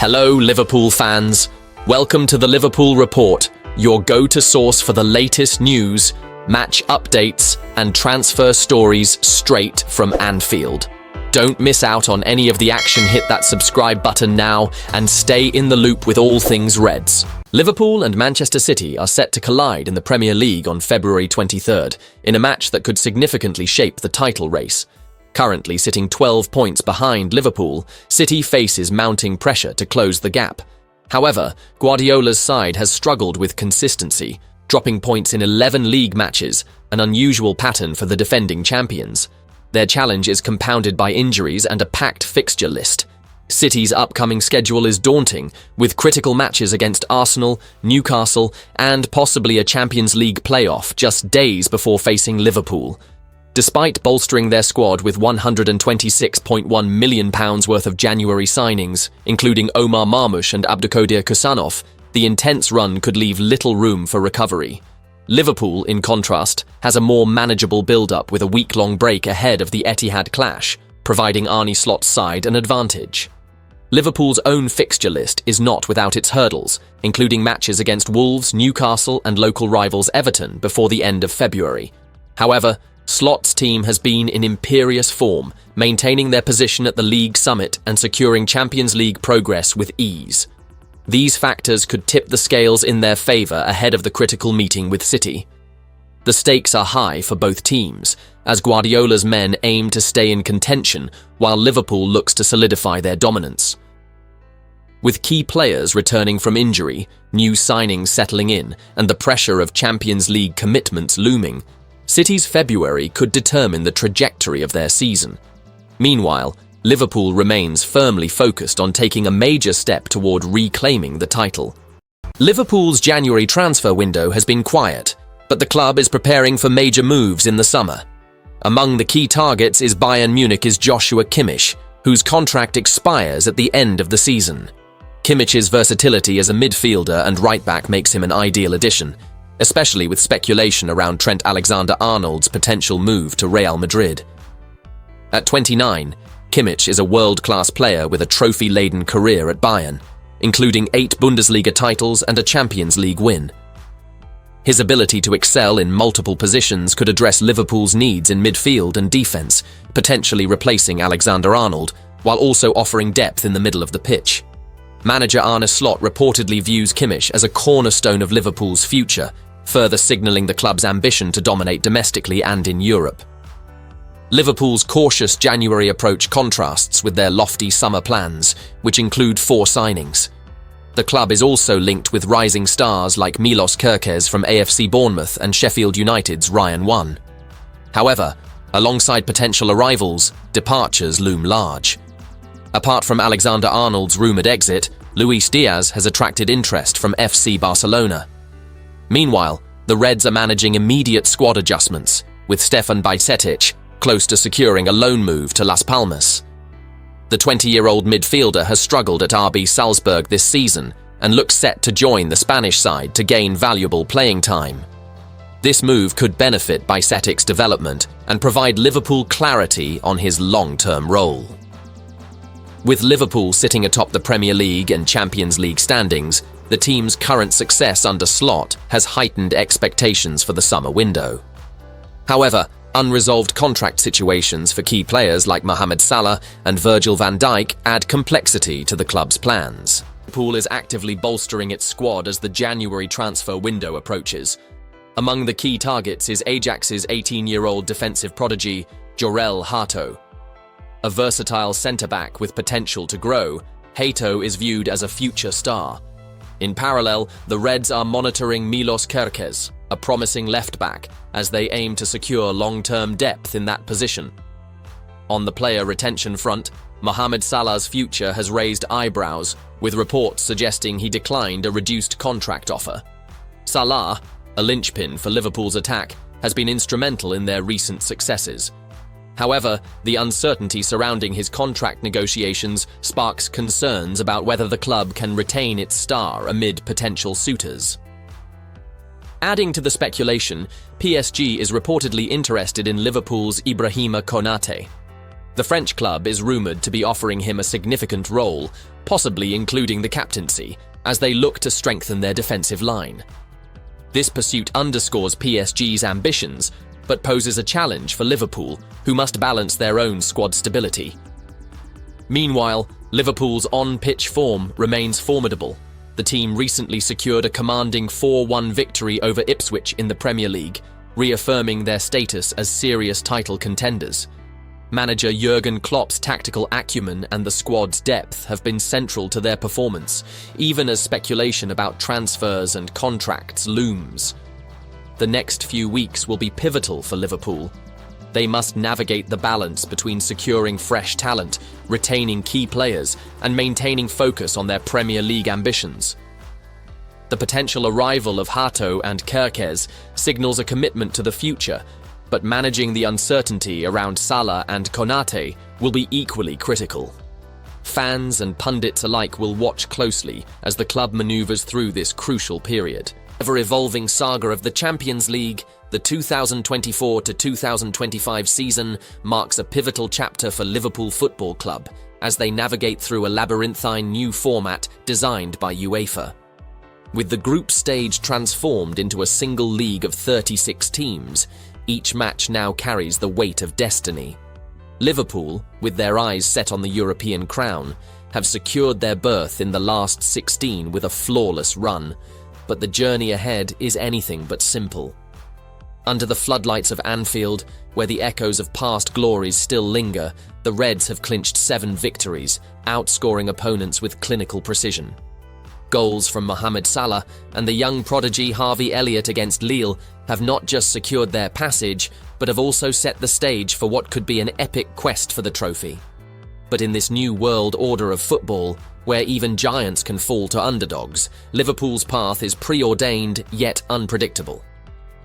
Hello, Liverpool fans. Welcome to the Liverpool Report, your go-to source for the latest news, match updates, and transfer stories straight from Anfield. Don't miss out on any of the action. Hit that subscribe button now and stay in the loop with all things Reds. Liverpool and Manchester City are set to collide in the Premier League on February 23rd in a match that could significantly shape the title race. Currently sitting 12 points behind Liverpool, City faces mounting pressure to close the gap. However, Guardiola's side has struggled with consistency, dropping points in 11 league matches, an unusual pattern for the defending champions. Their challenge is compounded by injuries and a packed fixture list. City's upcoming schedule is daunting, with critical matches against Arsenal, Newcastle, and possibly a Champions League playoff just days before facing Liverpool. Despite bolstering their squad with £126.1 million worth of January signings, including Omar Marmoush and Abdulkadir Kusanov, the intense run could leave little room for recovery. Liverpool, in contrast, has a more manageable build-up with a week-long break ahead of the Etihad clash, providing Arneslot's side an advantage. Liverpool's own fixture list is not without its hurdles, including matches against Wolves, Newcastle, and local rivals Everton before the end of February. However, Slot's team has been in imperious form, maintaining their position at the league summit and securing Champions League progress with ease. These factors could tip the scales in their favour ahead of the critical meeting with City. The stakes are high for both teams, as Guardiola's men aim to stay in contention while Liverpool looks to solidify their dominance. With key players returning from injury, new signings settling in, and the pressure of Champions League commitments looming, City's February could determine the trajectory of their season. Meanwhile, Liverpool remains firmly focused on taking a major step toward reclaiming the title. Liverpool's January transfer window has been quiet, but the club is preparing for major moves in the summer. Among the key targets is Bayern Munich's Joshua Kimmich, whose contract expires at the end of the season. Kimmich's versatility as a midfielder and right-back makes him an ideal addition, especially with speculation around Trent Alexander-Arnold's potential move to Real Madrid. At 29, Kimmich is a world-class player with a trophy-laden career at Bayern, including 8 Bundesliga titles and a Champions League win. His ability to excel in multiple positions could address Liverpool's needs in midfield and defense, potentially replacing Alexander-Arnold, while also offering depth in the middle of the pitch. Manager Arne Slot reportedly views Kimmich as a cornerstone of Liverpool's future, further signalling the club's ambition to dominate domestically and in Europe. Liverpool's cautious January approach contrasts with their lofty summer plans, which include 4 signings. The club is also linked with rising stars like Milos Kerkez from AFC Bournemouth and Sheffield United's Ryan One. However, alongside potential arrivals, departures loom large. Apart from Alexander-Arnold's rumoured exit, Luis Diaz has attracted interest from FC Barcelona. Meanwhile, the Reds are managing immediate squad adjustments, with Stefan Bajcetic close to securing a loan move to Las Palmas. The 20-year-old midfielder has struggled at RB Salzburg this season and looks set to join the Spanish side to gain valuable playing time. This move could benefit Bajcetic's development and provide Liverpool clarity on his long-term role. With Liverpool sitting atop the Premier League and Champions League standings, the team's current success under Slot has heightened expectations for the summer window. However, unresolved contract situations for key players like Mohamed Salah and Virgil van Dijk add complexity to the club's plans. Liverpool is actively bolstering its squad as the January transfer window approaches. Among the key targets is Ajax's 18-year-old defensive prodigy, Jorel Hato. A versatile centre-back with potential to grow, Hato is viewed as a future star. In parallel, the Reds are monitoring Milos Kerkez, a promising left-back, as they aim to secure long-term depth in that position. On the player retention front, Mohamed Salah's future has raised eyebrows, with reports suggesting he declined a reduced contract offer. Salah, a linchpin for Liverpool's attack, has been instrumental in their recent successes. However, the uncertainty surrounding his contract negotiations sparks concerns about whether the club can retain its star amid potential suitors. Adding to the speculation, PSG is reportedly interested in Liverpool's Ibrahima Konate. The French club is rumoured to be offering him a significant role, possibly including the captaincy, as they look to strengthen their defensive line. This pursuit underscores PSG's ambitions, but poses a challenge for Liverpool, who must balance their own squad stability. Meanwhile, Liverpool's on-pitch form remains formidable. The team recently secured a commanding 4-1 victory over Ipswich in the Premier League, reaffirming their status as serious title contenders. Manager Jurgen Klopp's tactical acumen and the squad's depth have been central to their performance, even as speculation about transfers and contracts looms. The next few weeks will be pivotal for Liverpool. They must navigate the balance between securing fresh talent, retaining key players, and maintaining focus on their Premier League ambitions. The potential arrival of Hato and Kerkez signals a commitment to the future, but managing the uncertainty around Salah and Konate will be equally critical. Fans and pundits alike will watch closely as the club maneuvers through this crucial period. Ever-evolving saga of the Champions League, the 2024-2025 season marks a pivotal chapter for Liverpool Football Club as they navigate through a labyrinthine new format designed by UEFA. With the group stage transformed into a single league of 36 teams, each match now carries the weight of destiny. Liverpool, with their eyes set on the European crown, have secured their berth in the last 16 with a flawless run, but the journey ahead is anything but simple. Under the floodlights of Anfield, where the echoes of past glories still linger, the Reds have clinched 7 victories, outscoring opponents with clinical precision. Goals from Mohamed Salah and the young prodigy Harveyelliott against Lille have not just secured their passage, but have also set the stage for what could be an epic quest for the trophy. But in this new world order of football, where even giants can fall to underdogs, Liverpool's path is preordained yet unpredictable.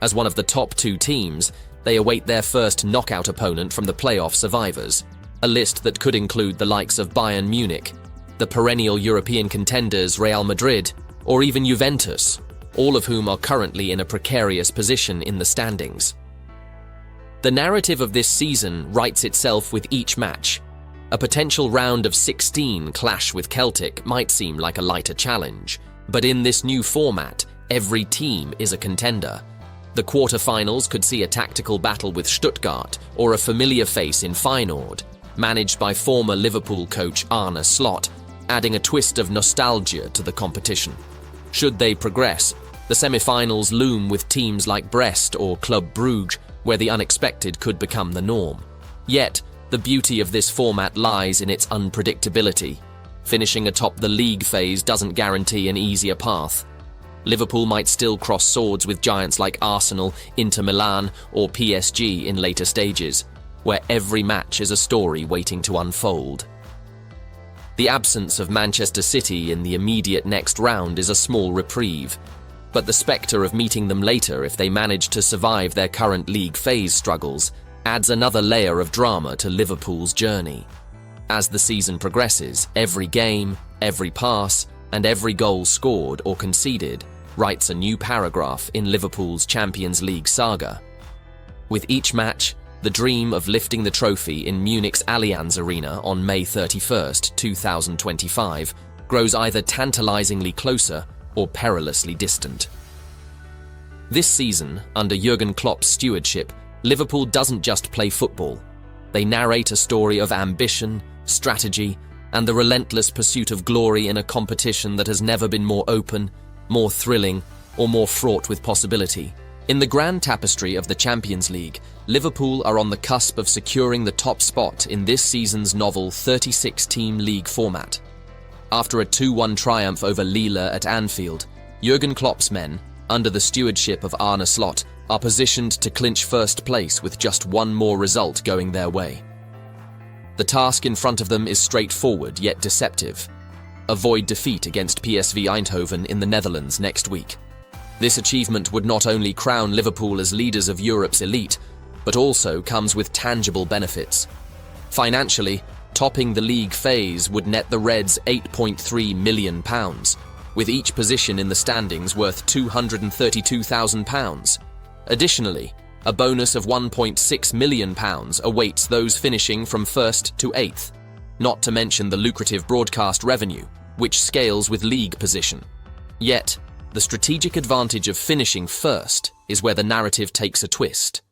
As one of the top 2 teams, they await their first knockout opponent from the playoff survivors, a list that could include the likes of Bayern Munich, the perennial European contenders Real Madrid, or even Juventus, all of whom are currently in a precarious position in the standings. The narrative of this season writes itself with each match. A potential round of 16 clash with Celtic might seem like a lighter challenge, but in this new format, every team is a contender. The quarter-finals could see a tactical battle with Stuttgart or a familiar face in Feyenoord, managed by former Liverpool coach Arneslot, adding a twist of nostalgia to the competition. Should they progress, the semi-finals loom with teams like Brest or Club Brugge, where the unexpected could become the norm. Yet, the beauty of this format lies in its unpredictability. Finishing atop the league phase doesn't guarantee an easier path. Liverpool might still cross swords with giants like Arsenal, Inter Milan, or PSG in later stages, where every match is a story waiting to unfold. The absence of Manchester City in the immediate next round is a small reprieve, but the spectre of meeting them later if they manage to survive their current league phase struggles adds another layer of drama to Liverpool's journey. As the season progresses, every game, every pass, and every goal scored or conceded writes a new paragraph in Liverpool's Champions League saga. With each match, the dream of lifting the trophy in Munich's Allianz Arena on May 31st, 2025, grows either tantalizingly closer or perilously distant. This season, under Jurgen Klopp's stewardship, Liverpool doesn't just play football. They narrate a story of ambition, strategy, and the relentless pursuit of glory in a competition that has never been more open, more thrilling, or more fraught with possibility. In the grand tapestry of the Champions League, Liverpool are on the cusp of securing the top spot in this season's novel 36-team league format. After a 2-1 triumph over Lille at Anfield, Jurgen Klopp's men, under the stewardship of Arne Slot, are positioned to clinch first place with just one more result going their way. The task in front of them is straightforward yet deceptive. Avoid defeat against PSV Eindhoven in the Netherlands next week. This achievement would not only crown Liverpool as leaders of Europe's elite, but also comes with tangible benefits. Financially, topping the league phase would net the Reds £8.3 million, with each position in the standings worth £232,000. Additionally, a bonus of £1.6 million awaits those finishing from 1st to 8th. not to mention the lucrative broadcast revenue, which scales with league position. Yet, the strategic advantage of finishing first is where the narrative takes a twist.